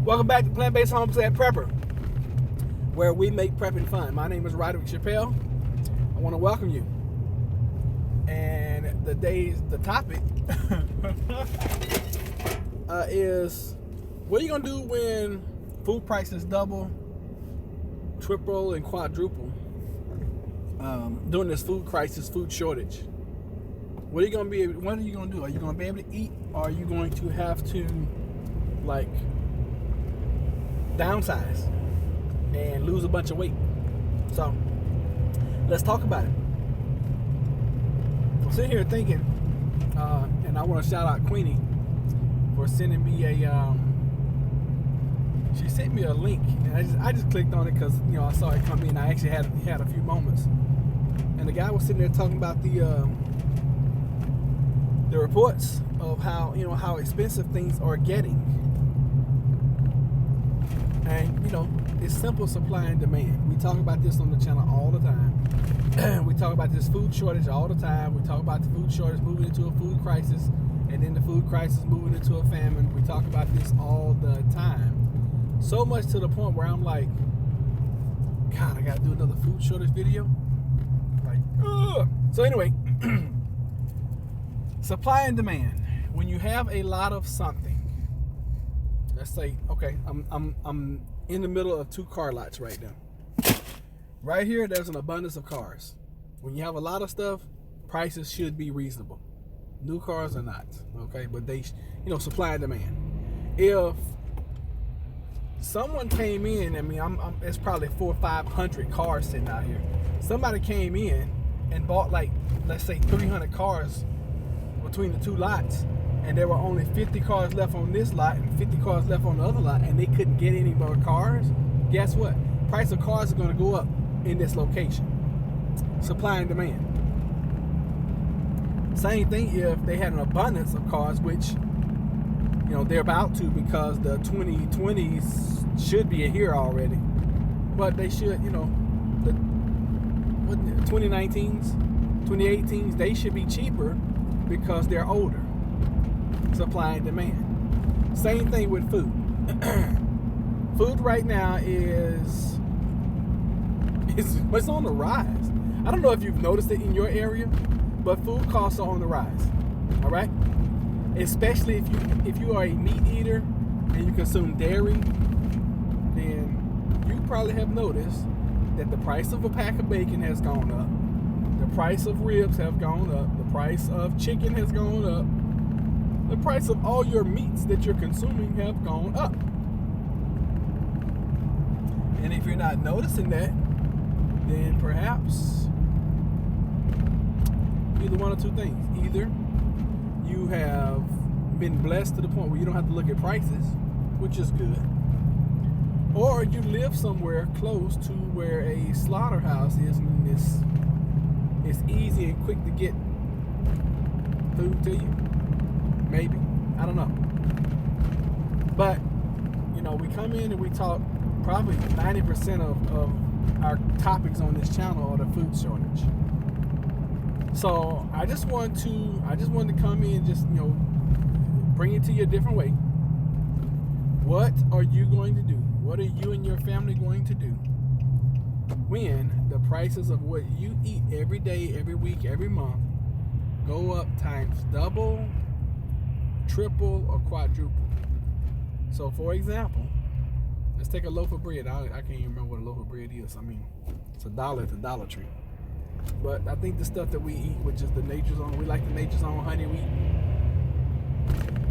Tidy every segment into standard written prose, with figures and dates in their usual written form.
Welcome back to Plant Based Homestead Prepper, where we make prepping fun. My name is Roderick Chappelle. I want to welcome you. And the topic is, what are you going to do when food prices double, triple, and quadruple during this food crisis, food shortage? What are you going to do? Are you going to be able to eat, or are you going to have to, downsize and lose a bunch of weight? So let's talk about it. I'm sitting here thinking, and I want to shout out Queenie for sending me she sent me a link, and I just clicked on it because I saw it come in. I actually had a few moments, and the guy was sitting there talking about the reports of how expensive things are getting. And it's simple supply and demand. We talk about this on the channel all the time. We talk about this food shortage all the time. We talk about the food shortage moving into a food crisis, and then the food crisis moving into a famine. We talk about this all the time. So much to the point where I'm like, God, I gotta do another food shortage video. Ugh. So anyway, supply and demand. When you have a lot of something, let's say, okay, I'm in the middle of two car lots right now. Right here, there's an abundance of cars. When you have a lot of stuff, prices should be reasonable. New cars are not, okay? But they, supply and demand. If someone came in, it's probably 400 or 500 cars sitting out here. Somebody came in and bought let's say 300 cars between the two lots, and there were only 50 cars left on this lot and 50 cars left on the other lot, and they couldn't get any more cars. Guess what? Price of cars are going to go up in this location. Supply and demand. Same thing if they had an abundance of cars, which they're about to, because the 2020s should be here already, but they should, the 2019s, 2018s, they should be cheaper because they're older. Supply and demand. Same thing with food. Food right now is on the rise. I don't know if you've noticed it in your area, but food costs are on the rise. All right, especially if you are a meat eater and you consume dairy, then you probably have noticed that the price of a pack of bacon has gone up. The price of ribs have gone up. The price of chicken has gone up. The price of all your meats that you're consuming have gone up. And if you're not noticing that, then perhaps either one or two things. Either you have been blessed to the point where you don't have to look at prices, which is good, or you live somewhere close to where a slaughterhouse is, and it's easy and quick to get food to you. Maybe. I don't know. But, we come in and we talk, probably 90% of our topics on this channel are the food shortage. So I just wanted to come in and just, bring it to you a different way. What are you going to do? What are you and your family going to do when the prices of what you eat every day, every week, every month go up times double, triple, or quadruple? So for example, let's take a loaf of bread. I can't even remember what a loaf of bread is. It's $1 at the Dollar Tree. But I think the stuff that we eat, which is the Nature's Own, we like the Nature's Own honey wheat.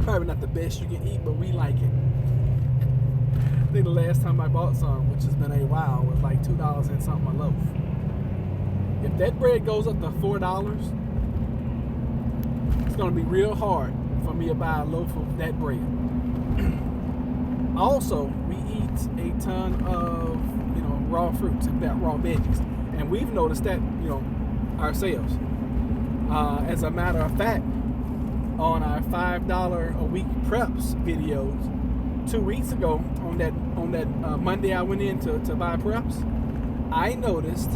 Probably not the best you can eat, but we like it. I think the last time I bought some, which has been a while, was like $2 and something a loaf. If that bread goes up to $4, it's going to be real hard for me to buy a loaf of that bread. Also, we eat a ton of raw fruits and raw veggies, and we've noticed that ourselves. As a matter of fact, on our $5 a week preps videos 2 weeks ago, on that Monday I went in to buy preps, I noticed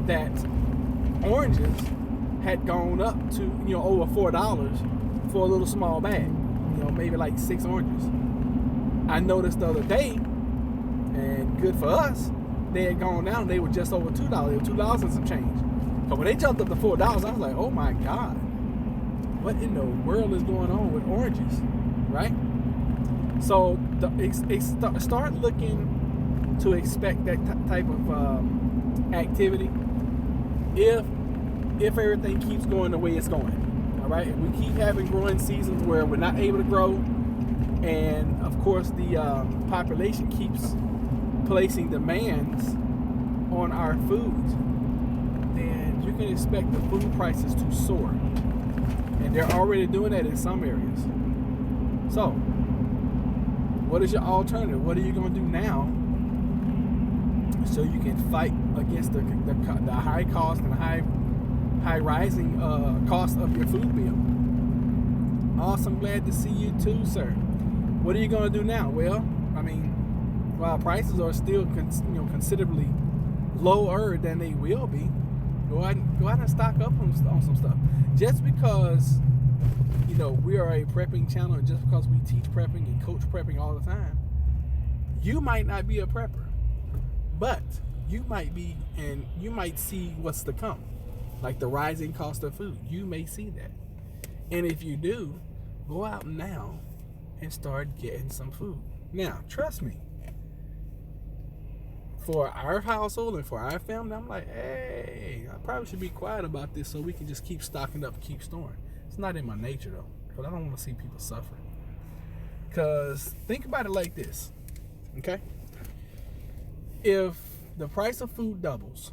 that oranges had gone up to over $4 for a little small bag, maybe like 6 oranges. I noticed the other day, and good for us, they had gone down. They were just over $2. They were $2 and some change. But when they jumped up to $4, I was like, oh my God, what in the world is going on with oranges, right? So start looking to expect that type of activity if everything keeps going the way it's going. All right, if we keep having growing seasons where we're not able to grow, and of course the population keeps placing demands on our foods, then you can expect the food prices to soar. And they're already doing that in some areas. So, what is your alternative? What are you going to do now so you can fight against the high cost and high rising cost of your food bill? Awesome, glad to see you too, sir. What are you going to do now? Well, I mean, while prices are still considerably lower than they will be, go out and stock up on some stuff. Just because we are a prepping channel, and just because we teach prepping and coach prepping all the time, you might not be a prepper, but you might be, and you might see what's to come, like the rising cost of food. You may see that, and if you do, go out now and start getting some food. Now, trust me, for our household and for our family, I'm like, hey, I probably should be quiet about this so we can just keep stocking up and keep storing. It's not in my nature though, because I don't want to see people suffering. Because think about it like this, okay? If the price of food doubles,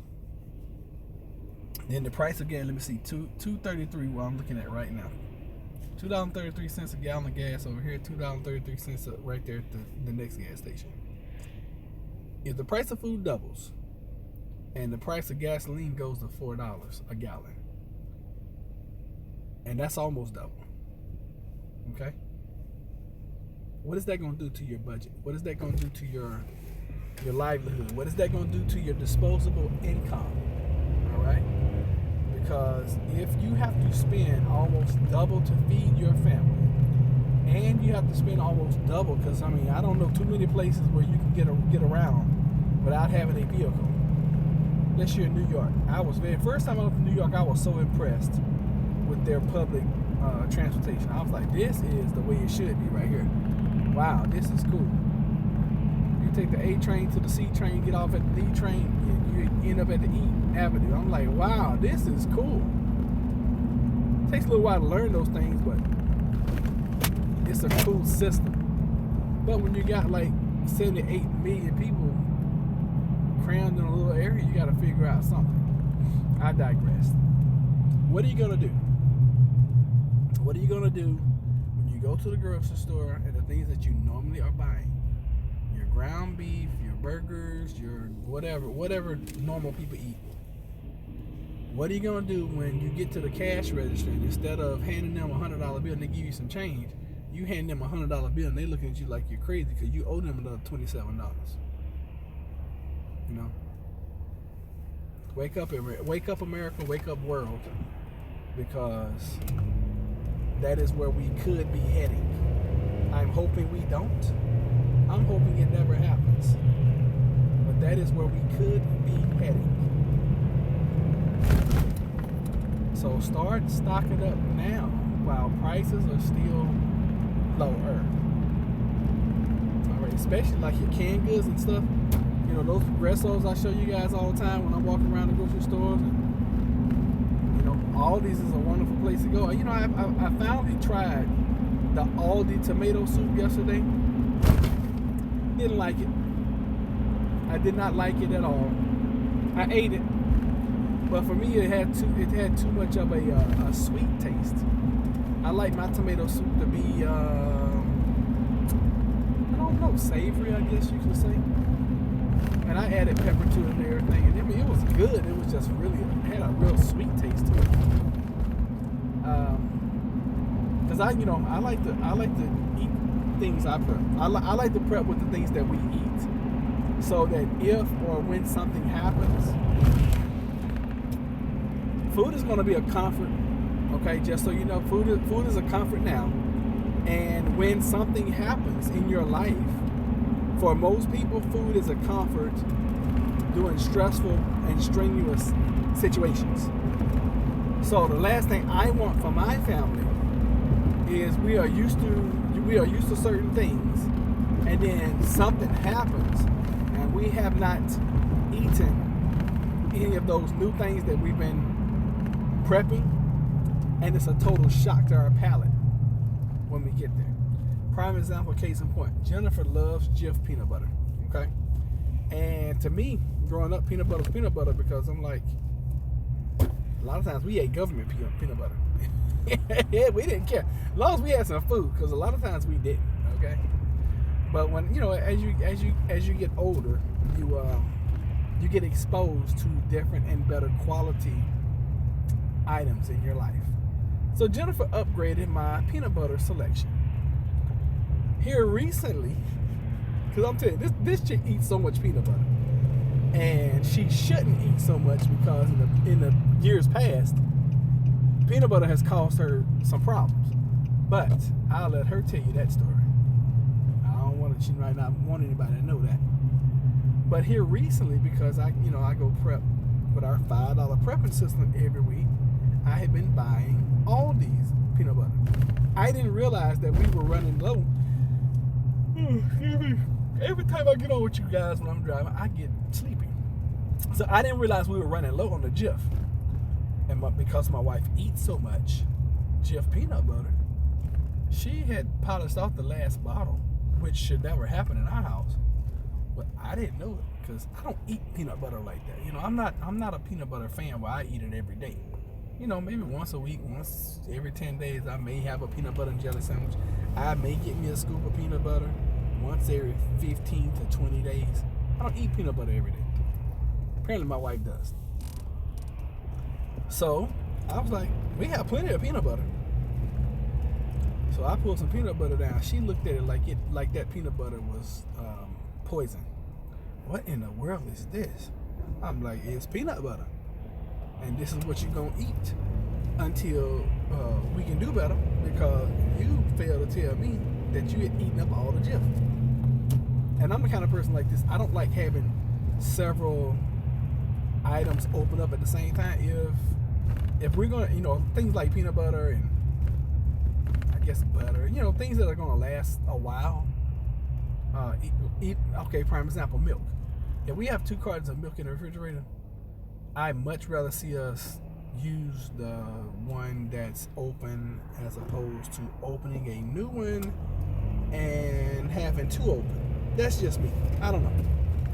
then the price again, let me see, $2.33, what I'm looking at right now. $2.33 a gallon of gas over here, $2.33 right there at the next gas station. If the price of food doubles and the price of gasoline goes to $4 a gallon, and that's almost double, okay? What is that going to do to your budget? What is that going to do to your livelihood? What is that going to do to your disposable income? All right? Because if you have to spend almost double to feed your family, and you have to spend almost double, because I mean, I don't know too many places where you can get around without having a vehicle. Unless you're in New York. First time I went to New York, I was so impressed with their public transportation. I was like, this is the way it should be right here. Wow, this is cool. You take the A train to the C train, get off at the D train, and you end up at the E Avenue. I'm like, wow, this is cool. It takes a little while to learn those things, but it's a cool system. But when you got like 78 million people crammed in a little area, you got to figure out something. I digress. What are you going to do? What are you going to do when you go to the grocery store and the things that you normally are buying? Your ground beef, your burgers, your whatever normal people eat. What are you going to do when you get to the cash register and instead of handing them a $100 bill and they give you some change, you hand them a $100 bill and they looking at you like you're crazy because you owe them another $27. You know? Wake up, America, wake up, world, because that is where we could be heading. I'm hoping we don't. I'm hoping it never happens. But that is where we could be heading. So start stocking up now while prices are still lower. All right, especially like your canned goods and stuff. You know, those Progressos I show you guys all the time when I'm walking around the grocery stores. And, you know, Aldi's is a wonderful place to go. You know, I finally tried the Aldi tomato soup yesterday. Didn't like it. I did not like it at all. I ate it, but for me it had too much of a sweet taste. I like my tomato soup to be I don't know, savory, I guess you could say. And I added pepper to it and everything, and I mean, it was good. It was just really, it had a real sweet taste to it. Cause I like to eat things I prep. I like to prep with the things that we eat, so that if or when something happens, food is going to be a comfort. Okay, just so you know, food is a comfort now, and when something happens in your life For most people, food is a comfort during stressful and strenuous situations. So the last thing I want for my family is we are used to certain things, and then something happens and we have not eaten any of those new things that we've been prepping, and it's a total shock to our palate when we get there. Prime example, case in point, Jennifer loves Jif peanut butter, okay? And to me, growing up, peanut butter is peanut butter, because I'm like, a lot of times we ate government peanut butter. We didn't care, as long as we had some food, because a lot of times we didn't, okay? But when, as you get older, you get exposed to different and better quality items in your life. So Jennifer upgraded my peanut butter selection here recently, because I'm telling you, this chick eats so much peanut butter, and she shouldn't eat so much, because in the years past, peanut butter has caused her some problems. But I'll let her tell you that story. She might not want anybody to know that. But here recently, because I go prep with our $5 prepping system every week, I had been buying all these peanut butter. I didn't realize that we were running low. Every time I get on with you guys when I'm driving, I get sleepy. So I didn't realize we were running low on the Jif. And because my wife eats so much Jif peanut butter, she had polished off the last bottle, which should never happen in our house. But I didn't know it, because I don't eat peanut butter like that. I'm not a peanut butter fan where I eat it every day. Maybe once a week, once every 10 days, I may have a peanut butter and jelly sandwich. I may get me a scoop of peanut butter once every 15 to 20 days. I don't eat peanut butter every day. Apparently my wife does. So I was like, we have plenty of peanut butter. So I pulled some peanut butter down. She looked at it like that peanut butter was poison. What in the world is this? I'm like, it's peanut butter, and this is what you're gonna eat until we can do better, because you failed to tell me that you had eaten up all the Jif. And I'm the kind of person like this. I don't like having several items open up at the same time. If we're gonna, things like peanut butter and butter, things that are going to last a while. Okay, prime example, milk. If we have 2 cartons of milk in the refrigerator, I'd much rather see us use the one that's open as opposed to opening a new one and having 2 open. That's just me. I don't know.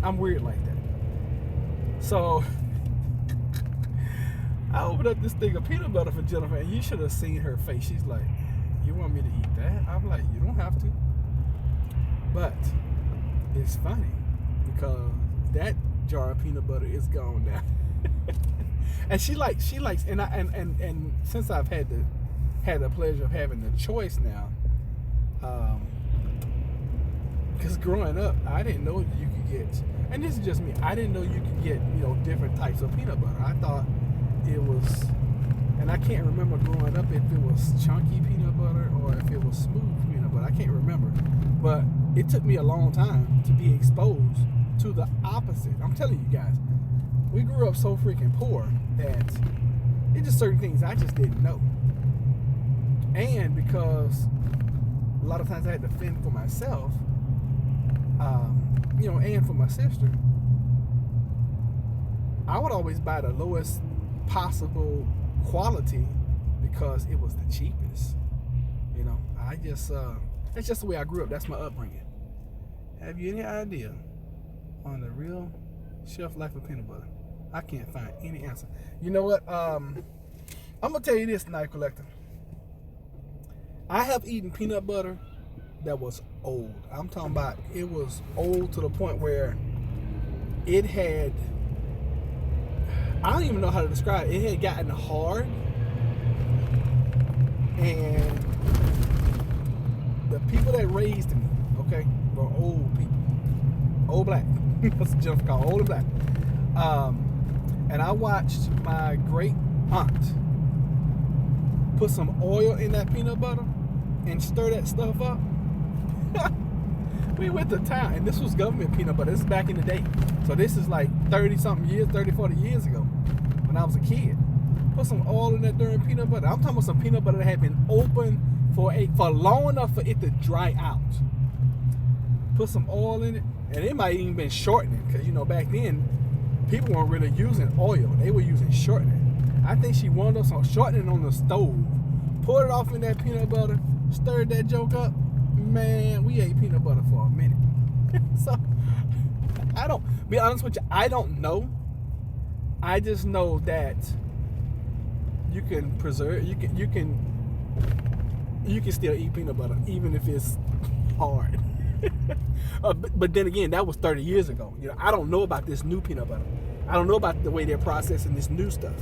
I'm weird like that. So I opened up this thing of peanut butter for Jennifer, and you should have seen her face. She's like, you want me to eat that? I'm like, you don't have to. But it's funny, because that jar of peanut butter is gone now. And she likes, and since I've had the pleasure of having the choice now, because growing up, I didn't know that you could get, and this is just me, I didn't know you could get, different types of peanut butter. I thought it was, and I can't remember growing up if it was chunky peanut butter or if it was smooth peanut butter. I can't remember. But it took me a long time to be exposed to the opposite. I'm telling you guys, we grew up so freaking poor that it's just certain things I just didn't know. And because a lot of times I had to fend for myself, and for my sister, I would always buy the lowest possible quality because it was the cheapest. I just that's just the way I grew up. That's my upbringing. Have you any idea on the real shelf life of peanut butter? I can't find any answer. You know what? I'm gonna tell you this, Knife Collector. I have eaten peanut butter that was old. I'm talking about it was old to the point where it had, I don't even know how to describe it. It had gotten hard, and the people that raised me, okay, were old people, old black. That's what Jennifer called old and black. And I watched my great aunt put some oil in that peanut butter and stir that stuff up. We went to town, and this was government peanut butter. This is back in the day. So this is like 30-something years, 30, 40 years ago when I was a kid. Put some oil in that darn peanut butter. I'm talking about some peanut butter that had been open for long enough for it to dry out. Put some oil in it, and it might even been shortening, because, you know, back then, people weren't really using oil. They were using shortening. I think she wound up some shortening on the stove. Poured it off in that peanut butter, stirred that joke up. Man, we ate peanut butter for a minute. So, I don't, be honest with you, I don't know. I just know that you can preserve, you can still eat peanut butter, even if it's hard. But then again, that was 30 years ago. You know, I don't know about this new peanut butter. I don't know about the way they're processing this new stuff.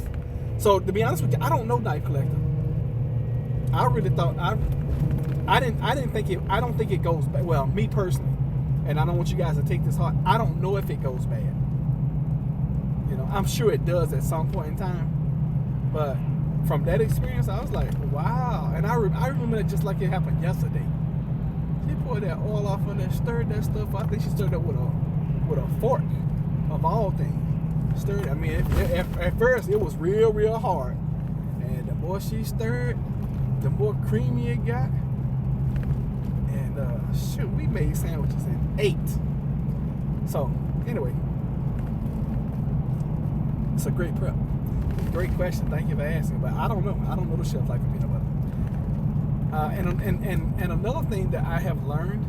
So to be honest with you, I don't know, Knife Collector. I really thought I don't think it goes bad. Well, me personally, and I don't want you guys to take this hard. I don't know if it goes bad. You know, I'm sure it does at some point in time. But from that experience, I was like, wow. And I remember it just like it happened yesterday. She poured that oil off on there, stirred that stuff. I think she stirred it with a fork, of all things. Stirred. I mean, at first it was real hard, and the more she stirred, the more creamy it got. And shoot, we made sandwiches and ate. So anyway, it's a great prep. Great question. Thank you for asking. But I don't know. I don't know the shelf life of peanut butter. And another thing that I have learned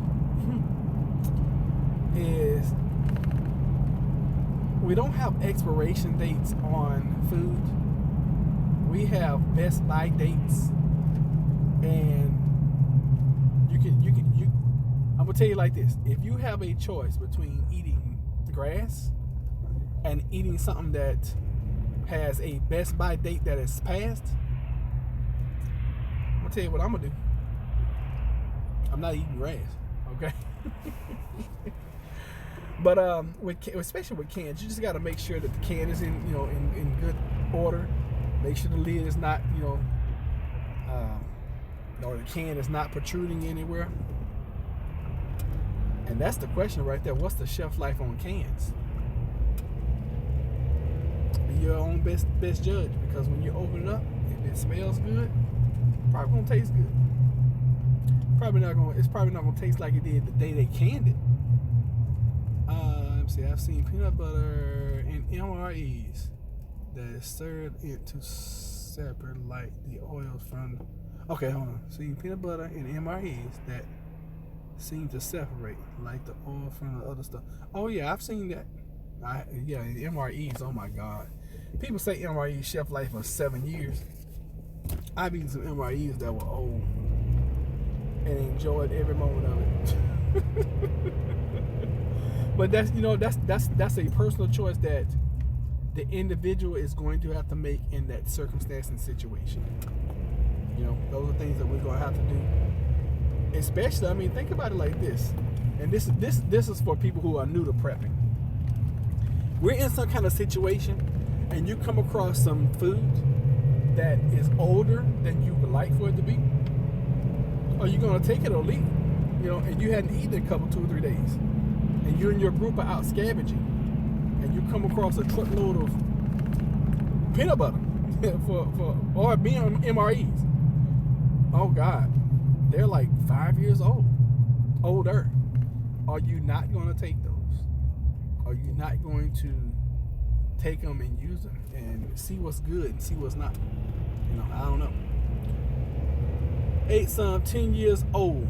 is we don't have expiration dates on food. We have best by dates, and I'm gonna tell you like this: if you have a choice between eating grass and eating something that has a best by date that is passed, I'm gonna tell you what I'm gonna do. I'm not eating grass, okay? But especially with cans, you just got to make sure that the can is in good order. Make sure the lid is not, or the can is not protruding anywhere. And that's the question right there. What's the shelf life on cans? Be your own best judge, because when you open it up, if it smells good, it's probably gonna taste good. It's probably not gonna taste like it did the day they canned it. Let me see. I've seen peanut butter in MREs that is served into separate like the oils from. Okay, hold on. Seen peanut butter in MREs that seem to separate like the oil from the other stuff. Oh yeah, I've seen that. MREs. Oh my God. People say MRE shelf life of 7 years. I've eaten some MREs that were old and enjoyed every moment of it. But that's a personal choice that the individual is going to have to make in that circumstance and situation. You know, those are things that we're going to have to do. Especially, I mean, think about it like this. And this is for people who are new to prepping. We're in some kind of situation, and you come across some food that is older than you would like for it to be. Are you going to take it or leave it? You know, and you hadn't eaten it a couple, 2 or 3 days. And you and your group are out scavenging. And you come across a truckload of peanut butter or being MREs. Oh God, they're like 5 years old, older. Are you not going to take those? Are you not going to take them and use them and see what's good and see what's not? You know, I don't know. Ate some 10 years old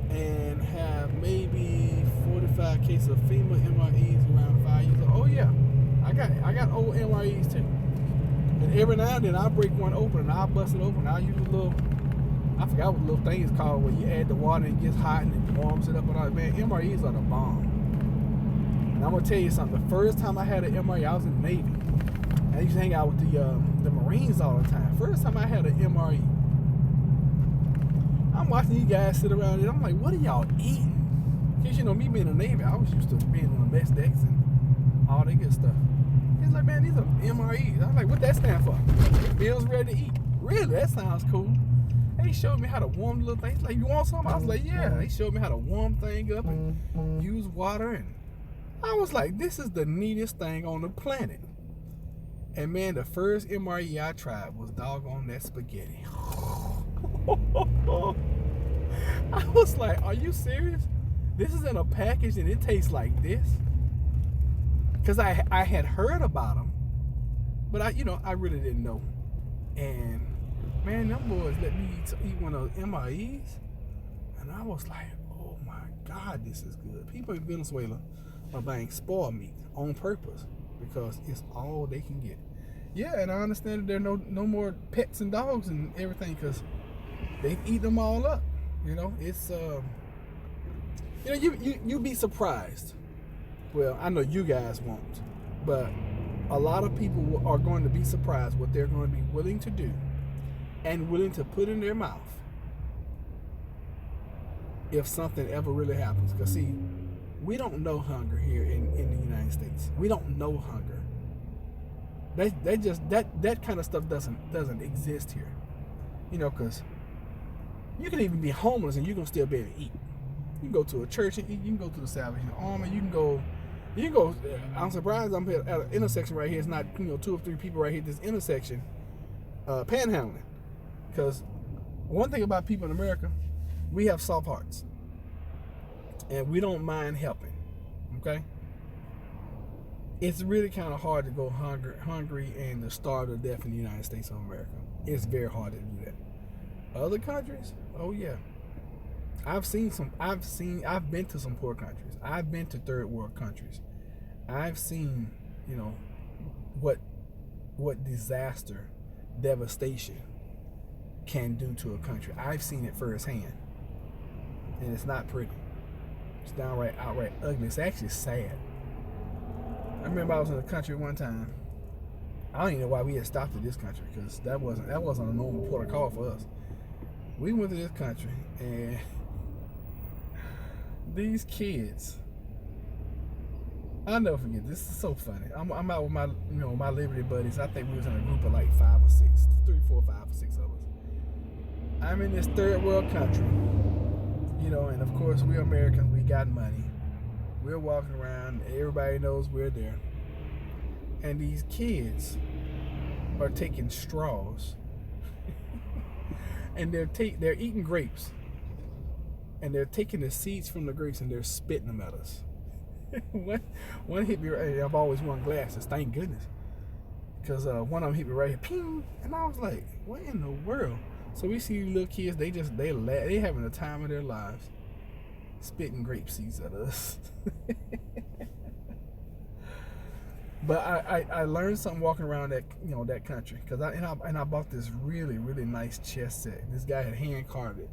and have maybe 45 cases of female MREs around 5 years old. Oh yeah, I got old MREs too. And every now and then I'll break one open and I'll bust it open. I'll use a little, I forgot what the little thing is called, where you add the water and it gets hot and it warms it up and all that. Man, MREs are the bomb. And I'm gonna tell you something. The first time I had an MRE, I was in the Navy. I used to hang out with the Marines all the time. First time I had an MRE, I'm watching these guys sit around and I'm like, what are y'all eating? Because, you know, me being in the Navy, I was used to being on the mess decks and all that good stuff. He's like, man, these are MREs. I'm like, what that stand for? Meals ready to eat. Really? That sounds cool. They showed me how to warm the little things. Like, you want something? I was like, yeah. They showed me how to warm thing up and use water. And I was like, this is the neatest thing on the planet. And man, the first MRE I tried was doggone that spaghetti. I was like, are you serious? This is in a package and it tastes like this? Because I had heard about them, but I really didn't know. And man, them boys let me eat one of those MREs, and I was like, oh my God, this is good. People in Venezuela are buying spoiled meat on purpose because it's all they can get. Yeah, and I understand that there are no more pets and dogs and everything because they've eaten them all up. It's you'd be surprised. Well, I know you guys won't, but a lot of people are going to be surprised what they're going to be willing to do and willing to put in their mouth if something ever really happens. Because see, we don't know hunger here in the United States. We don't know hunger. That kind of stuff doesn't exist here. Because you can even be homeless and you're gonna still be able to eat. You can go to a church and eat. You can go to the Salvation Army. You can go. I'm surprised I'm here at an intersection right here. It's not 2 or 3 people right here at this intersection panhandling. Because one thing about people in America, we have soft hearts. And we don't mind helping. Okay? It's really kind of hard to go hungry and to starve to death in the United States of America. It's very hard to do that. Other countries, oh yeah. I've been to some poor countries. I've been to third world countries. I've seen, what disaster, devastation can do to a country. I've seen it firsthand. And it's not pretty. It's outright ugly. It's actually sad. I remember I was in a country one time. I don't even know why we had stopped at this country, because that wasn't a normal port of call for us. We went to this country and these kids, I'll never forget. This is so funny. I'm out with my Liberty buddies. I think we was in a group of like 5 or 6, 3, 4, 5 or 6 of us. I'm in this third world country, and of course we're Americans. We got money. We're walking around. Everybody knows we're there. And these kids are taking straws, and they're eating grapes, and they're taking the seeds from the grapes and they're spitting them at us. One hit me right. I've always worn glasses, thank goodness, because one of them hit me right here, ping, and I was like, what in the world? So we see little kids, they having the time of their lives, spitting grape seeds at us. But I learned something walking around that country, because I bought this really, really nice chess set. This guy had hand carved it,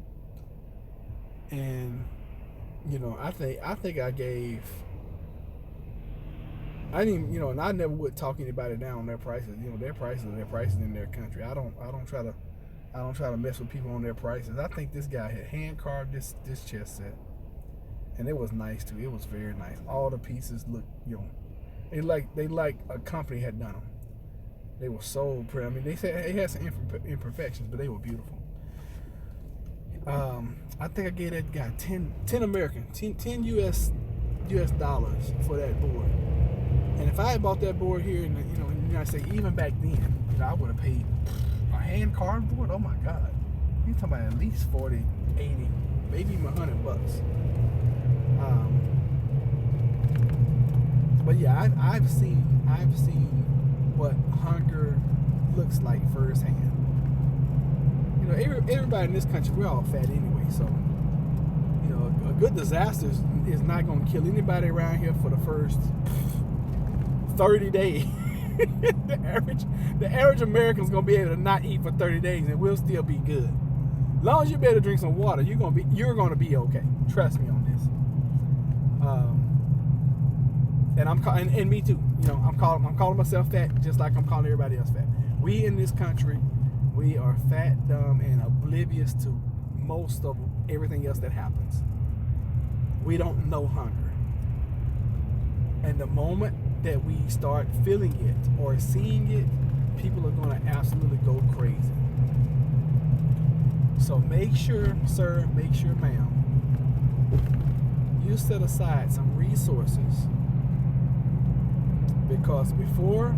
and I think I gave. I didn't, and I never would talk anybody down on their prices. Their prices are their prices in their country. I don't try to mess with people on their prices. I think this guy had hand carved this chess set, and it was nice too. It was very nice. All the pieces looked, they like a company had done them. They were so pretty. I mean, they said it had some imperfections, but they were beautiful. I think I gave that guy 10 US dollars for that board. And if I had bought that board here in the United States, even back then, I would have paid a hand carved board. Oh my God, you're talking about at least 40, 80, maybe even $100. But yeah, I've seen what hunger looks like firsthand. Everybody in this country, we're all fat anyway, so a good disaster is not going to kill anybody around here for the first 30 days. The average American's going to be able to not eat for 30 days and we'll still be good. As long as you're able to drink some water, you're going to be okay. Trust me on this. And me too. I'm calling myself fat just like I'm calling everybody else fat. We in this country, we are fat, dumb, and oblivious to most of everything else that happens. We don't know hunger. And the moment that we start feeling it or seeing it, people are going to absolutely go crazy. So make sure, sir, make sure, ma'am, you set aside some resources, because before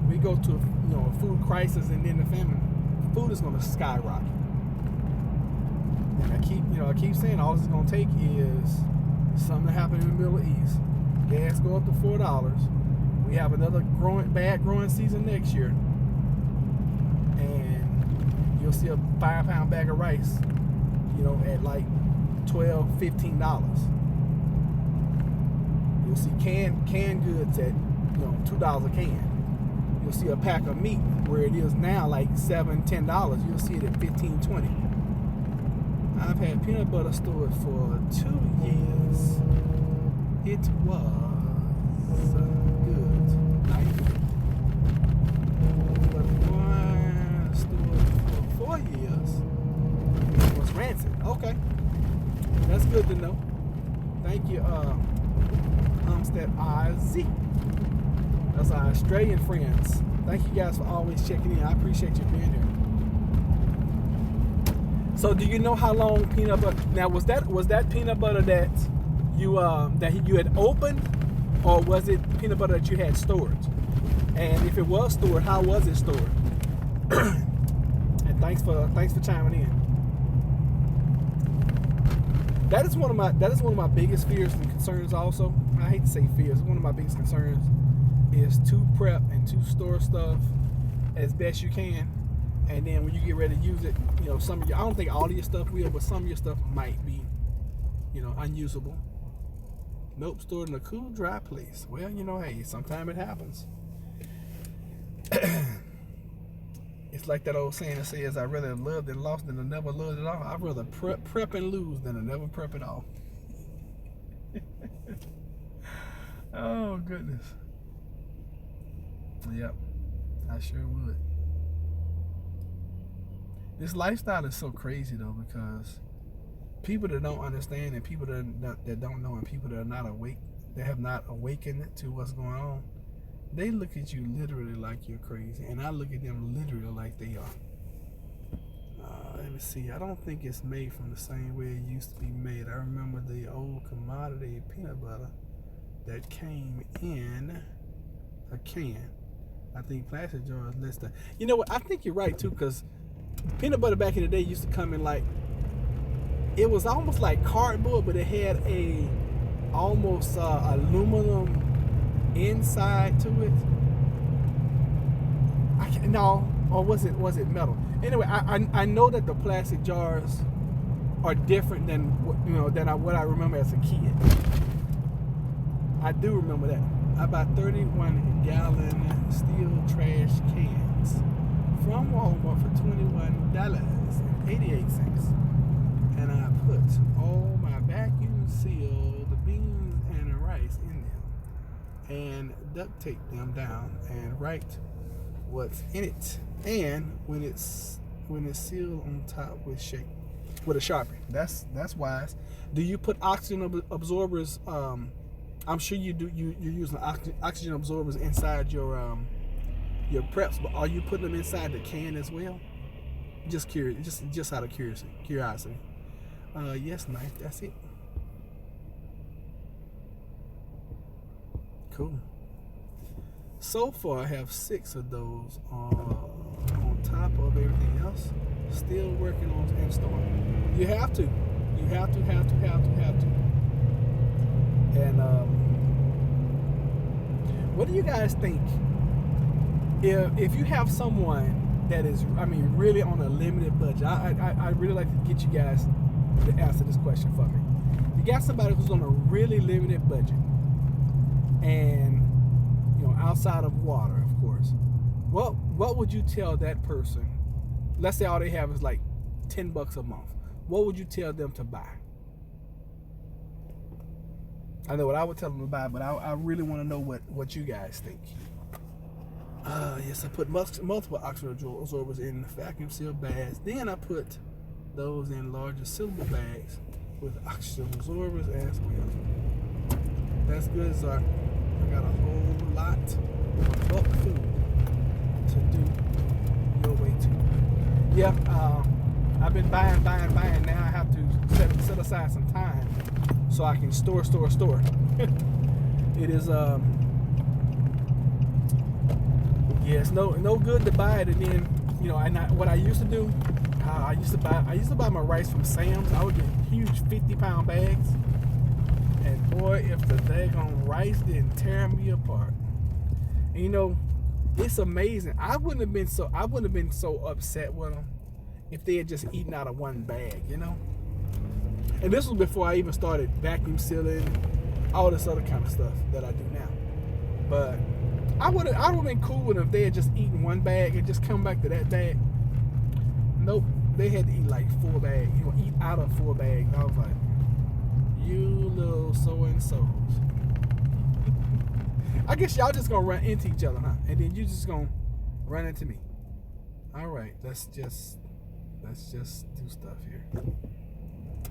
we go to a food crisis and then the famine, food is going to skyrocket. And I keep saying all it's going to take is something to happen in the Middle East. Gas go up to $4. We have another bad growing season next year, and you'll see a 5-pound bag of rice, at like $12, $15. You'll see canned goods at $2 a can. You'll see a pack of meat where it is now like $7, $10. You'll see it at $15, $20. I've had peanut butter stored for 2 years. It was good. Nice. But one stored for 4 years. It was rancid. Okay. That's good to know. Thank you, Homestead Ozzy. That's our Australian friends. Thank you guys for always checking in. I appreciate you being here. So, do you know how long peanut butter? Now, was that peanut butter that you had opened, or was it peanut butter that you had stored? And if it was stored, how was it stored? And thanks for chiming in. That is one of my biggest fears and concerns. Also, I hate to say fears. One of my biggest concerns is to prep and to store stuff as best you can, and then when you get ready to use it, some of I don't think all of your stuff will, but some of your stuff might be, unusable. Nope, stored in a cool, dry place. Well, hey, sometimes it happens. It's like that old saying that says, "I'd rather have loved and lost than to never loved at all." I'd rather prep and lose than to never prep at all. Oh, goodness. Yep, I sure would. This lifestyle is so crazy, though, because people that don't understand, and people that don't know, and people that are not awake, that have not awakened to what's going on, they look at you literally like you're crazy, and I look at them literally like they are. Let me see. I don't think it's made from the same way it used to be made. I remember the old commodity peanut butter that came in a can. I think plastic jars less than. You know what? I think you're right too, because peanut butter back in the day used to come in like, it was almost like cardboard, but it had a almost aluminum inside to it. Or was it metal? Anyway, I know that the plastic jars are different than what I remember as a kid. I do remember that. I bought 31-gallon steel trash cans from Walmart for $21.88, and I put all my vacuum sealed beans and rice in them, and duct tape them down and write what's in it. And when it's sealed on top with a Sharpie. That's wise. Do you put oxygen absorbers? I'm sure you do. You're using oxygen absorbers inside your preps, but are you putting them inside the can as well? Just curious, just out of curiosity. Yes, nice. That's it. Cool. So far, I have 6 of those on top of everything else. Still working on and storing. You have to. You have to. And what do you guys think? If you have someone that is, really on a limited budget, I'd really like to get you guys to answer this question for me. You got somebody who's on a really limited budget, and outside of water, of course. What would you tell that person? Let's say all they have is like $10 a month. What would you tell them to buy? I know what I would tell them to buy, but I really want to know what you guys think. Yes, I put multiple oxygen absorbers in vacuum sealed bags. Then I put those in larger sealable bags with oxygen absorbers as well. That's good, sir. I got a whole lot of bulk food to do your way too. Yeah, I've been buying. Now I have to set aside some time so I can store. It is yeah, it's no good to buy it and then, you know, what I used to do, I used to buy my rice from Sam's. I would get huge 50-pound bags, and boy, if the daggone rice didn't tear me apart. And you know, it's amazing. I wouldn't have been so upset with them if they had just eaten out of one bag, you know. And this was before I even started vacuum sealing, all this other kind of stuff that I do now. But I would have been cool with them if they had just eaten one bag and just come back to that bag. Nope, they had to eat like 4 bags. You know, eat out of 4 bags. I was like, you little so-and-sos. I guess y'all just gonna run into each other, huh? And then you just gonna run into me. All right, let's just do stuff here.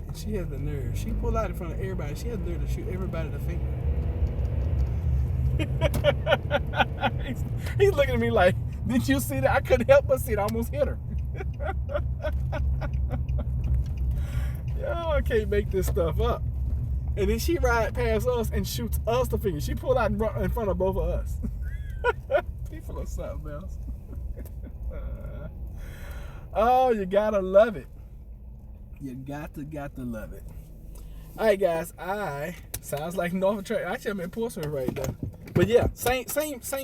And she has the nerve. She pulled out in front of everybody. She has the nerve to shoot everybody in the finger. He's looking at me like, did you see that? I couldn't help but see it. I almost hit her. Yo, I can't make this stuff up. And then she ride past us and shoots us the finger. She pulled out in front of both of us. People are something else. Oh, you gotta love it. You got to love it. All right, guys. Sounds like Norfolk Track. Actually, I'm in Portsmouth right now. But yeah, same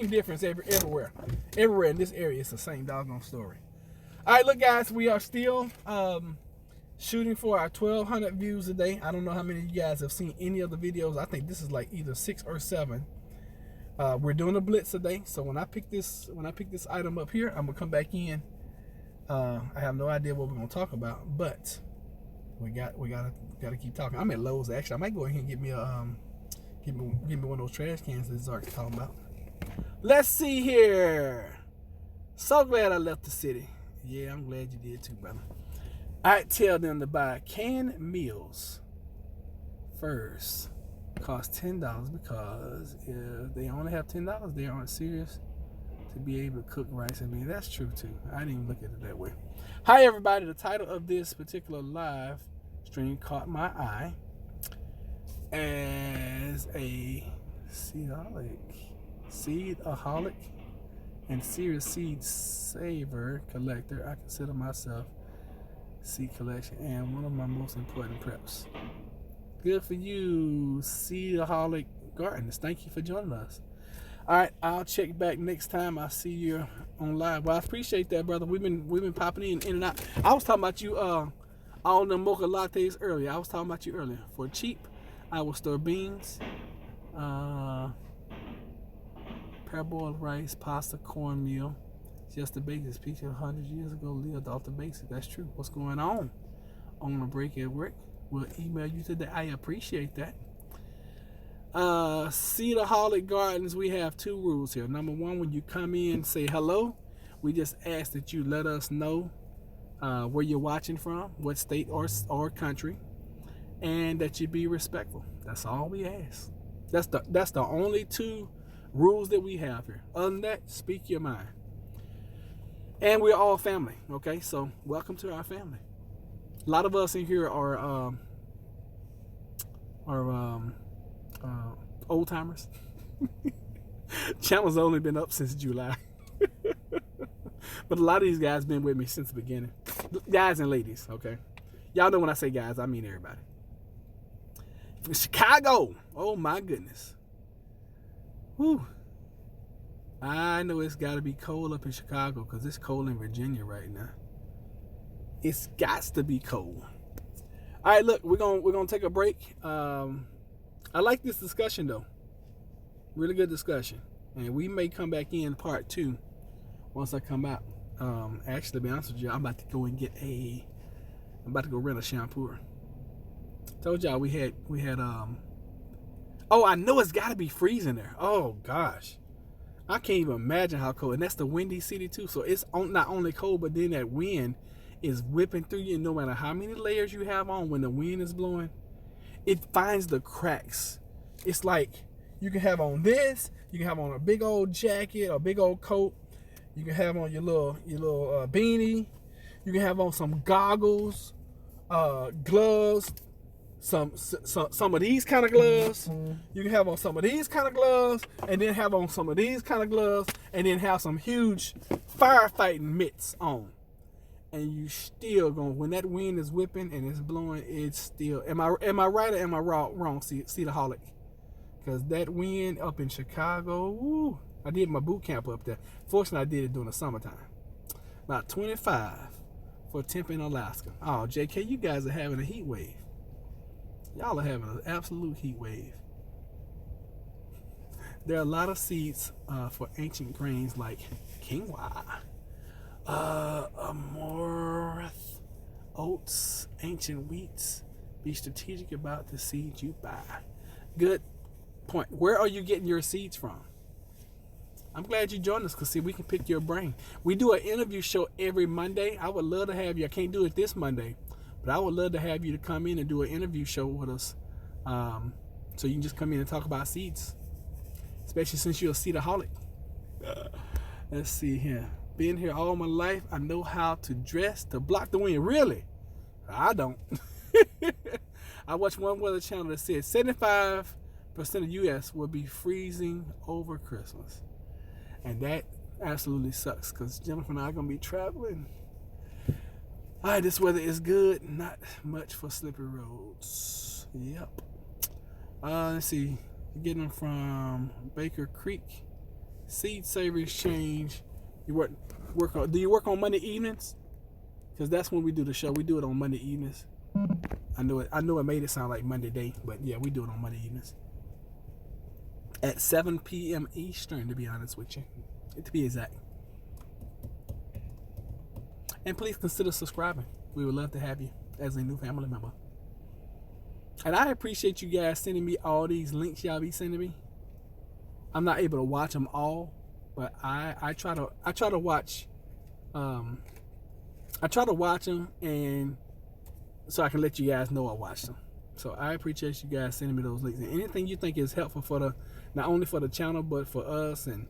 difference everywhere. Everywhere in this area, it's the same doggone story. All right, look, guys, we are still shooting for our 1,200 views a day. I don't know how many of you guys have seen any of the videos. I think this is like either 6 or 7. We're doing a blitz today, so when I pick this item up here, I'm gonna come back in. I have no idea what we're gonna talk about, but we gotta keep talking. I'm at Lowe's actually. I might go ahead and get me a give me one of those trash cans that Zark's talking about. Let's see here. So glad I left the city. Yeah, I'm glad you did too, brother. I tell them to buy canned meals first. Cost $10 because if they only have $10, they aren't serious to be able to cook rice and beans. That's true too. I didn't even look at it that way. Hi everybody. The title of this particular live stream caught my eye as a seedaholic and serious seed saver collector. I consider myself seed collection and one of my most important preps. Good for you, Seedaholic Gardens. Thank you for joining us. All right, I'll check back next time I see you on live. Well, I appreciate that, brother. We've been popping in and out. I was talking about you all the mocha lattes earlier. I was talking about you earlier. For cheap, I will store beans, parboiled rice, pasta, cornmeal. Just the basics. People 100 years ago lived off the basics. That's true. What's going on a break at work? We'll email you today. I appreciate that. Seedaholic Gardens, we have 2 rules here. Number 1, when you come in, say hello. We just ask that you let us know where you're watching from, what state or country, and that you be respectful. That's all we ask. That's the only 2 rules that we have here. Other than that, speak your mind. And we're all family, okay? So welcome to our family. A lot of us in here are old timers. Channel's only been up since July. But a lot of these guys been with me since the beginning. Guys and ladies, okay? Y'all know when I say guys, I mean everybody. Chicago. Oh my goodness. Whew. I know it's got to be cold up in Chicago because it's cold in Virginia right now. It's got to be cold. All right, look, we're gonna take a break. I like this discussion though. Really good discussion, and we may come back in part 2 once I come out. Actually, to be honest with you, I'm about to go rent a shampoo. Told y'all we had. Oh, I know it's got to be freezing there. Oh gosh. I can't even imagine how cold. And that's the windy city too. So it's not only cold, but then that wind is whipping through you. No matter how many layers you have on, when the wind is blowing, it finds the cracks. It's like you can have on this, you can have on a big old jacket or big old coat, you can have on your little beanie, You can have on some goggles, gloves, some of these kind of gloves. You can have on some of these kind of gloves, and then have on some of these kind of gloves, and then have some huge firefighting mitts on. And you still going, when that wind is whipping and it's blowing, it's still, am I right or am I wrong, Cedar-holic? Because that wind up in Chicago, woo, I did my boot camp up there. Fortunately, I did it during the summertime. About 25 for temp in Alaska. Oh, JK, you guys are having a heat wave. Y'all are having an absolute heat wave. There are a lot of seeds for ancient grains like quinoa, amaranth, oats, ancient wheats. Be strategic about the seeds you buy. Good point. Where are you getting your seeds from? I'm glad you joined us because, see, we can pick your brain. We do an interview show every Monday. I would love to have you. I can't do it this Monday, but I would love to have you to come in and do an interview show with us. So you can just come in and talk about seeds, especially since you're a seedaholic. Let's see here. Been here all my life. I know how to dress to block the wind. Really? I don't. I watched one weather channel that said 75% of U.S. will be freezing over Christmas. And that absolutely sucks because Jennifer and I are going to be traveling. All right, this weather is good. Not much for slippery roads. Yep. Let's see. Getting them from Baker Creek. Seed Saver Exchange. You work on? Do you work on Monday evenings? Because that's when we do the show. We do it on Monday evenings. I know it made it sound like Monday day, but yeah, we do it on Monday evenings at 7 p.m. Eastern, to be honest with you, to be exact. And please consider subscribing. We would love to have you as a new family member. And I appreciate you guys sending me all these links y'all be sending me. I'm not able to watch them all, but I try to watch them, and so I can let you guys know I watched them. So I appreciate you guys sending me those links, and anything you think is helpful for not only for the channel but for us, and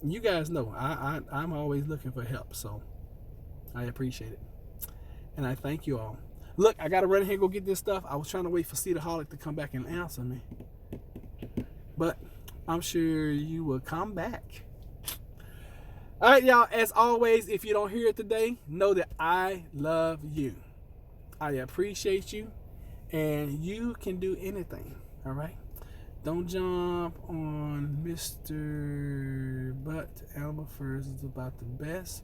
you guys know I'm always looking for help, so I appreciate it, and I thank you all. Look, I gotta run here and go get this stuff. I was trying to wait for Cedar-holic to come back and answer me, but I'm sure you will come back. All right, y'all, as always, if you don't hear it today, know that I love you. I appreciate you, and you can do anything, all right? Don't jump on Mr. But Alma First is about the best.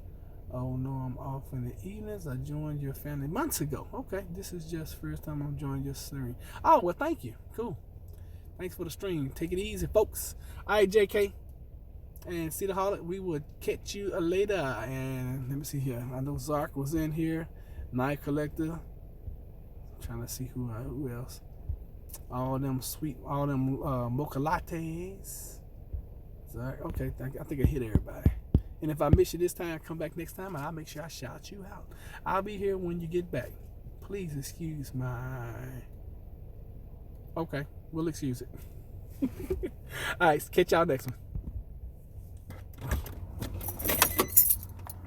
Oh, no, I'm off in the evenings. I joined your family months ago. Okay, this is just first time I'm joining your stream. Oh, well, thank you. Cool. Thanks for the stream. Take it easy, folks. All right, JK. And Cedar-holic, we will catch you later. And let me see here. I know Zark was in here. Night Collector. I'm trying to see who else. All them mocha lattes. Zark. Okay, I think I hit everybody. And if I miss you this time, come back next time, and I'll make sure I shout you out. I'll be here when you get back. Please excuse my... Okay, we'll excuse it. All right, catch y'all next one.